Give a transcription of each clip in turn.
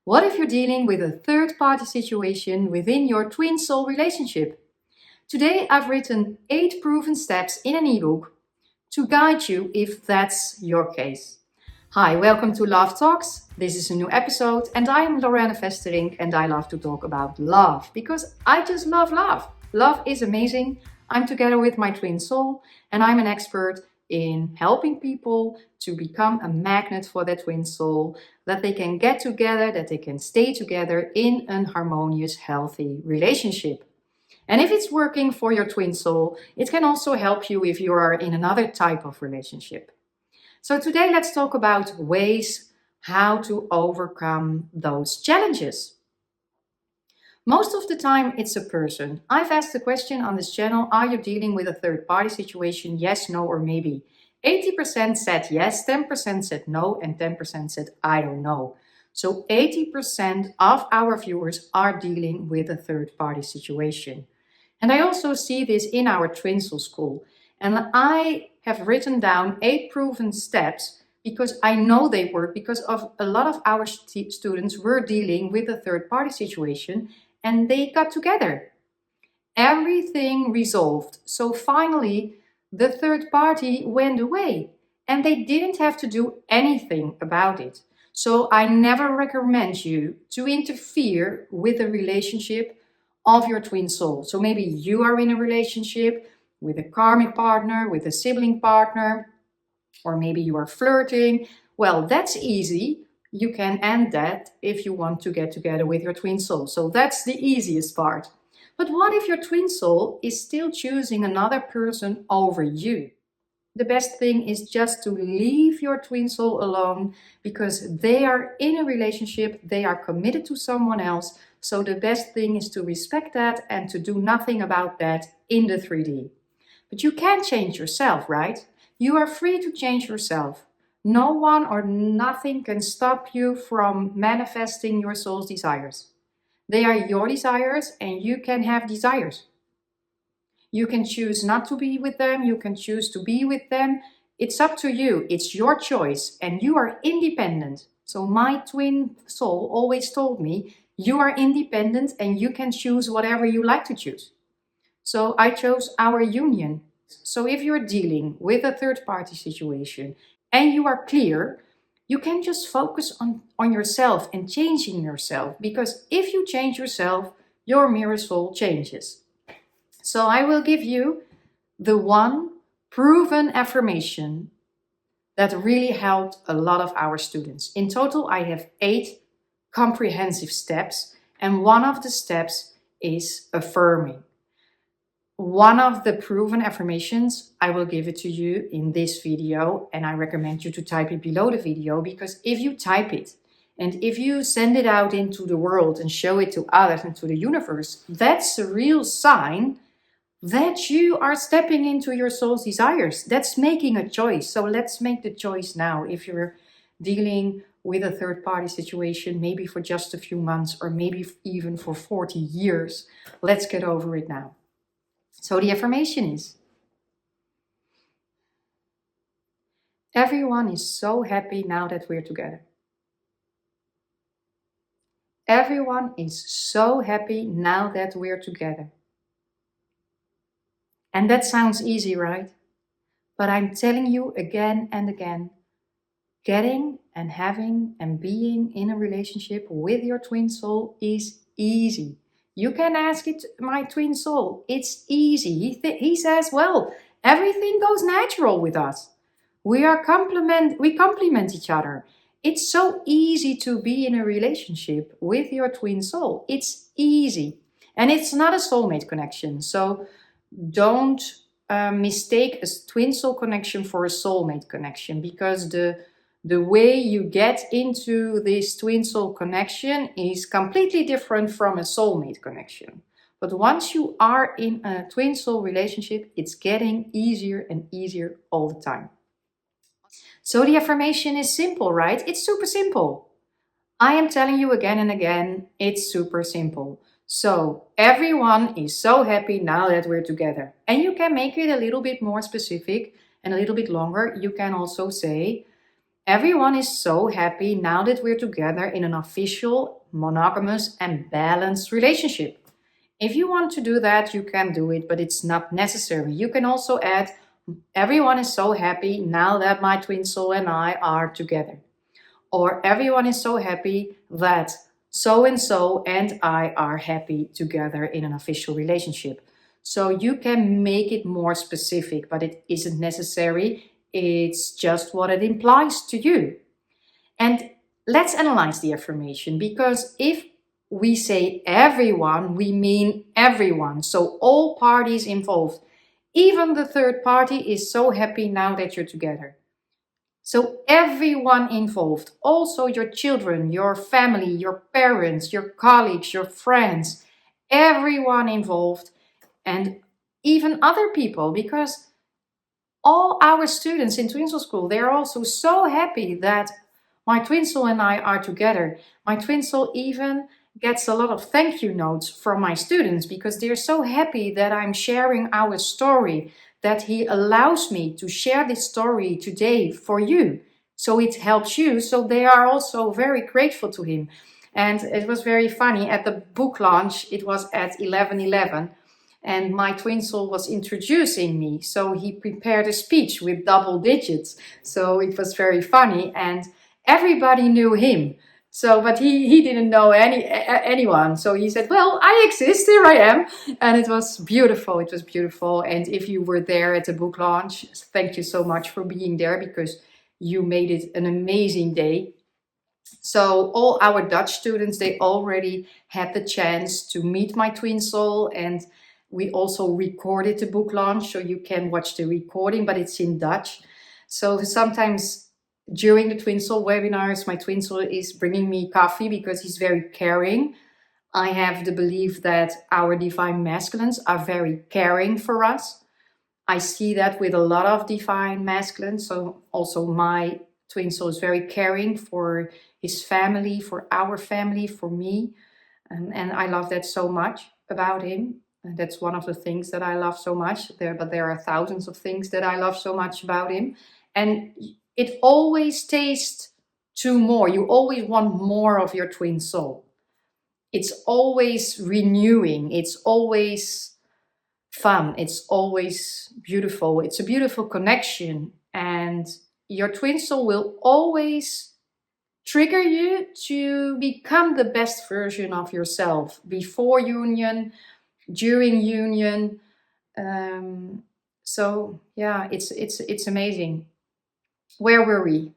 What if you're dealing with a third-party situation within your twin soul relationship? Today I've written 8 proven steps in an ebook to guide you if that's your case. Hi, welcome to Love Talks. This is a new episode and I am Lorraine and I love to talk about love because I just love love. Love is amazing. I'm together with my twin soul and I'm an expert in helping people to become a magnet for their twin soul, that they can get together, that they can stay together in an harmonious, healthy relationship. And if it's working for your twin soul, it can also help you if you are in another type of relationship. So today let's talk about ways how to overcome those challenges. Most of the time it's a person. I've asked the question on this channel, are you dealing with a third party situation? Yes, no, or maybe. 80% said yes, 10% said no, and 10% said I don't know. So 80% of our viewers are dealing with a third party situation. And I also see this in our Twin Soul School. And I have written down 8 proven steps because I know they work, because of a lot of our students were dealing with a third party situation and they got together. Everything resolved. So finally, the third party went away and they didn't have to do anything about it. So I never recommend you to interfere with the relationship of your twin soul. So maybe you are in a relationship with a karmic partner, with a sibling partner, or maybe you are flirting. Well, that's easy. You can end that if you want to get together with your twin soul. So that's the easiest part. But what if your twin soul is still choosing another person over you? The best thing is just to leave your twin soul alone because they are in a relationship, they are committed to someone else. So the best thing is to respect that and to do nothing about that in the 3D. But you can change yourself, right? You are free to change yourself. No one or nothing can stop you from manifesting your soul's desires. They are your desires and you can have desires. You can choose not to be with them. You can choose to be with them. It's up to you. It's your choice and you are independent. So my twin soul always told me, you are independent and you can choose whatever you like to choose. So I chose our union. So if you're dealing with a third party situation and you are clear, you can just focus on yourself and changing yourself. Because if you change yourself, your mirror soul changes. So I will give you the one proven affirmation that really helped a lot of our students. In total, I have 8 comprehensive steps. And one of the steps is affirming. One of the proven affirmations, I will give it to you in this video and I recommend you to type it below the video, because if you type it and if you send it out into the world and show it to others and to the universe, that's a real sign that you are stepping into your soul's desires. That's making a choice. So let's make the choice now. If you're dealing with a third party situation, maybe for just a few months or maybe even for 40 years, let's get over it now. So the affirmation is, everyone is so happy now that we're together. Everyone is so happy now that we're together. And that sounds easy, right? But I'm telling you again and again, getting and having and being in a relationship with your twin soul is easy. You can ask it, my twin soul. It's easy. He says, well, everything goes natural with us. We complement each other. It's so easy to be in a relationship with your twin soul. It's easy. And it's not a soulmate connection. So don't mistake a twin soul connection for a soulmate connection, because the way you get into this twin soul connection is completely different from a soulmate connection. But once you are in a twin soul relationship, it's getting easier and easier all the time. So the affirmation is simple, right? It's super simple. I am telling you again and again, it's super simple. So everyone is so happy now that we're together. And you can make it a little bit more specific and a little bit longer. You can also say, Everyone is so happy now that we're together in an official, monogamous and balanced relationship. If you want to do that, you can do it, but it's not necessary. You can also add, everyone is so happy now that my twin soul and I are together. Or everyone is so happy that so and I are happy together in an official relationship. So you can make it more specific, but it isn't necessary. It's just what it implies to you. And let's analyze the affirmation, because if we say everyone, we mean everyone. So all parties involved. Even the third party is so happy now that you're together. So everyone involved, also your children, your family, your parents, your colleagues, your friends, everyone involved, and even other people, because all our students in Twin Soul School, they're also so happy that my twin soul and I are together. My twin soul even gets a lot of thank you notes from my students because they're so happy that I'm sharing our story, that he allows me to share this story today for you. So it helps you. So they are also very grateful to him. And it was very funny. At the book launch, it was at 11:11. And my twin soul was introducing me. So he prepared a speech with double digits. So it was very funny. And everybody knew him. So, but he didn't know anyone. So he said, well, I exist, here I am. And it was beautiful. It was beautiful. And if you were there at the book launch, thank you so much for being there, because you made it an amazing day. So all our Dutch students, they already had the chance to meet my twin soul. And we also recorded the book launch, so you can watch the recording, but it's in Dutch. So sometimes during the Twin Soul webinars, my twin soul is bringing me coffee because he's very caring. I have the belief that our divine masculines are very caring for us. I see that with a lot of divine masculines. So also my twin soul is very caring for his family, for our family, for me. And I love that so much about him. And that's one of the things that I love so much. But there are thousands of things that I love so much about him. And it always tastes to more. You always want more of your twin soul. It's always renewing. It's always fun. It's always beautiful. It's a beautiful connection. And your twin soul will always trigger you to become the best version of yourself before union, during union. So yeah, it's amazing. Where were we?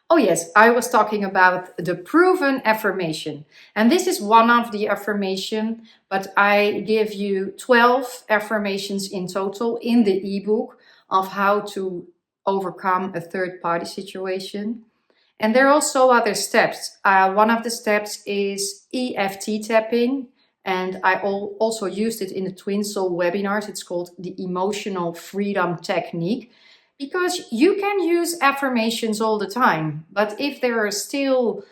Oh yes, I was talking about the proven affirmation. And this is one of the affirmation, but I give you 12 affirmations in total in the ebook of how to overcome a third party situation. And there are also other steps. One of the steps is EFT tapping. And I also used it in the Twin Soul webinars. It's called the Emotional Freedom Technique. Because you can use affirmations all the time, but if there are still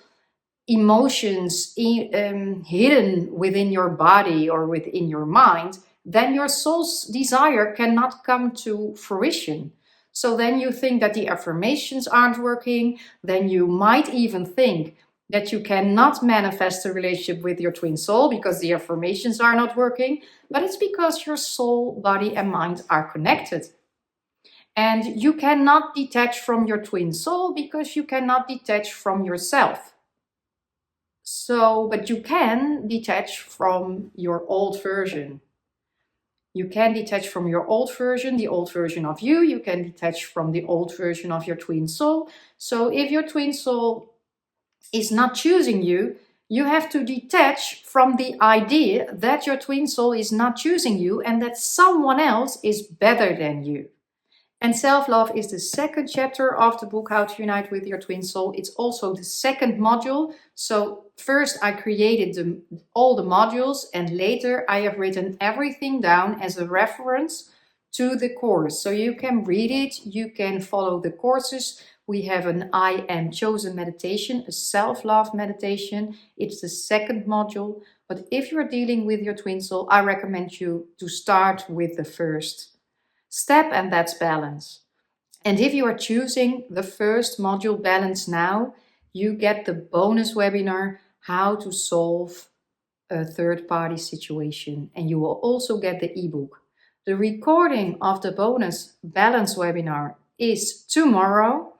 emotions hidden within your body or within your mind, then your soul's desire cannot come to fruition. So then you think that the affirmations aren't working, then you might even think that you cannot manifest a relationship with your twin soul because the affirmations are not working, but it's because your soul, body and mind are connected. And you cannot detach from your twin soul because you cannot detach from yourself. So, but you can detach from your old version. You can detach from your old version, the old version of you. You can detach from the old version of your twin soul. So if your twin soul is not choosing you, you have to detach from the idea that your twin soul is not choosing you and that someone else is better than you. And self-love is the second chapter of the book, How to Unite with Your Twin Soul. It's also the second module. So first I created all the modules and later I have written everything down as a reference to the course. So you can read it, you can follow the courses. We have an I Am Chosen meditation, a self-love meditation. It's the second module. But if you're dealing with your twin soul, I recommend you to start with the first step, and that's balance. And if you are choosing the first module, Balance Now, you get the bonus webinar, How to Solve a Third-Party Situation. And you will also get the ebook. The recording of the bonus Balance webinar is tomorrow,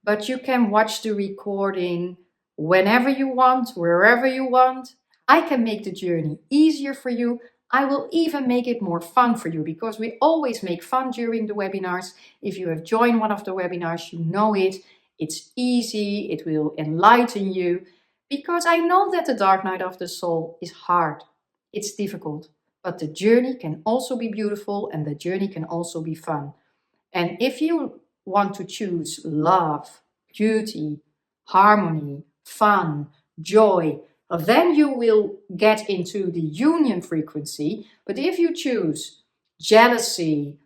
but you can watch the recording whenever you want, wherever you want. I can make the journey easier for you. I will even make it more fun for you, because we always make fun during the webinars. If you have joined one of the webinars, you know it. It's easy. It will enlighten you, because I know that the dark night of the soul is hard. It's difficult, but the journey can also be beautiful, and the journey can also be fun. And if you want to choose love, beauty, harmony, fun, joy, then you will get into the union frequency. But if you choose jealousy,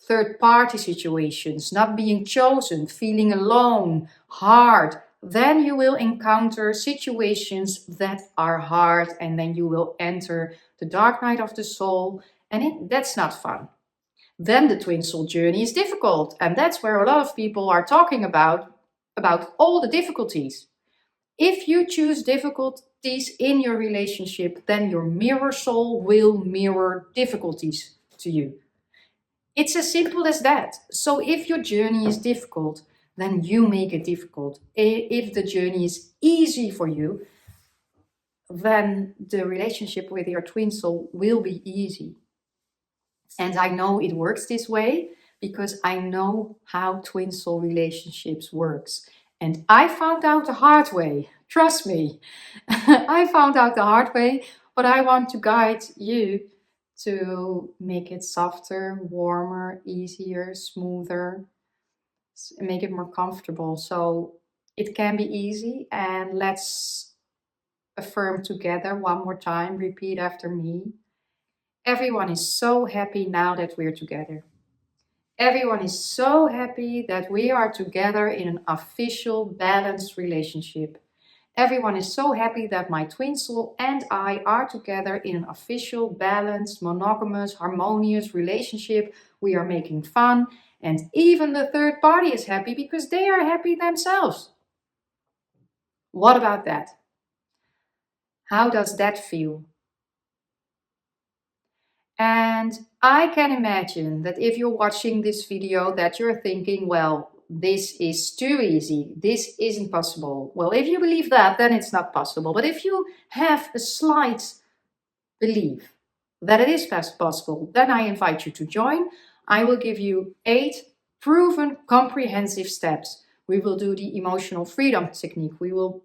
third-party situations, not being chosen, feeling alone, hard, then you will encounter situations that are hard, and then you will enter the dark night of the soul, and that's not fun. Then the twin soul journey is difficult, and that's where a lot of people are talking about all the difficulties. If you choose difficulties in your relationship, then your mirror soul will mirror difficulties to you. It's as simple as that. So if your journey is difficult, then you make it difficult. If the journey is easy for you, then the relationship with your twin soul will be easy. And I know it works this way because I know how twin soul relationships works. And I found out the hard way. Trust me, I found out the hard way, but I want to guide you to make it softer, warmer, easier, smoother, make it more comfortable. So it can be easy. And let's affirm together one more time. Repeat after me. Everyone is so happy now that we're together. Everyone is so happy that we are together in an official, balanced relationship. Everyone is so happy that my twin soul and I are together in an official, balanced, monogamous, harmonious relationship. We are making fun, and even the third party is happy because they are happy themselves. What about that? How does that feel? And I can imagine that if you're watching this video that you're thinking, well, this is too easy. This isn't possible. Well, if you believe that, then it's not possible. But if you have a slight belief that it is possible, then I invite you to join. I will give you 8 proven comprehensive steps. We will do the emotional freedom technique. We will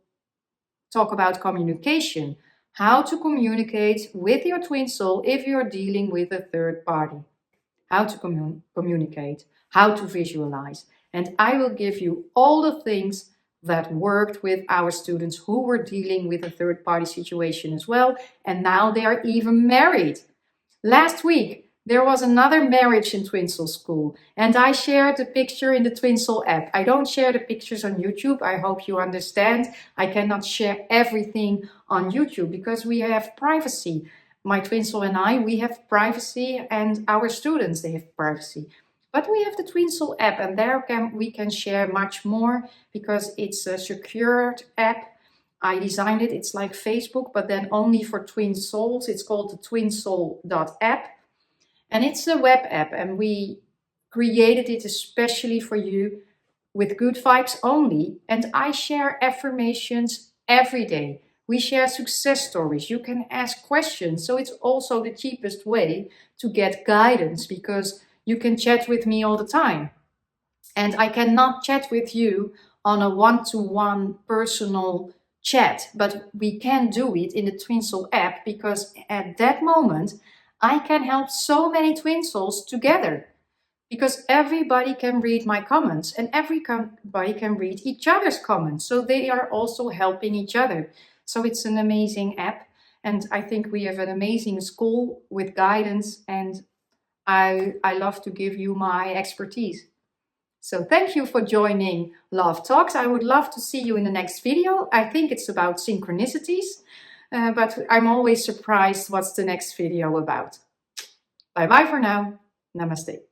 talk about communication. How to communicate with your twin soul if you're dealing with a third party. How to communicate, how to visualize. And I will give you all the things that worked with our students who were dealing with a third party situation as well. And now they are even married. Last week, there was another marriage in Twin Soul School, and I shared the picture in the Twin Soul app. I don't share the pictures on YouTube. I hope you understand. I cannot share everything on YouTube because we have privacy. My twin soul and I, we have privacy, and our students, they have privacy. But we have the Twin Soul app, and there we can share much more because it's a secured app. I designed it. It's like Facebook, but then only for twin souls. It's called the twinsoul.app. And it's a web app, and we created it especially for you with good vibes only. And I share affirmations every day. We share success stories. You can ask questions. So it's also the cheapest way to get guidance because you can chat with me all the time. And I cannot chat with you on a one-to-one personal chat, but we can do it in the Twin Soul app because at that moment, I can help so many twin souls together because everybody can read my comments and everybody can read each other's comments. So they are also helping each other. So it's an amazing app. And I think we have an amazing school with guidance, and I love to give you my expertise. So thank you for joining Love Talks. I would love to see you in the next video. I think it's about synchronicities. But I'm always surprised what's the next video about. Bye bye for now. Namaste.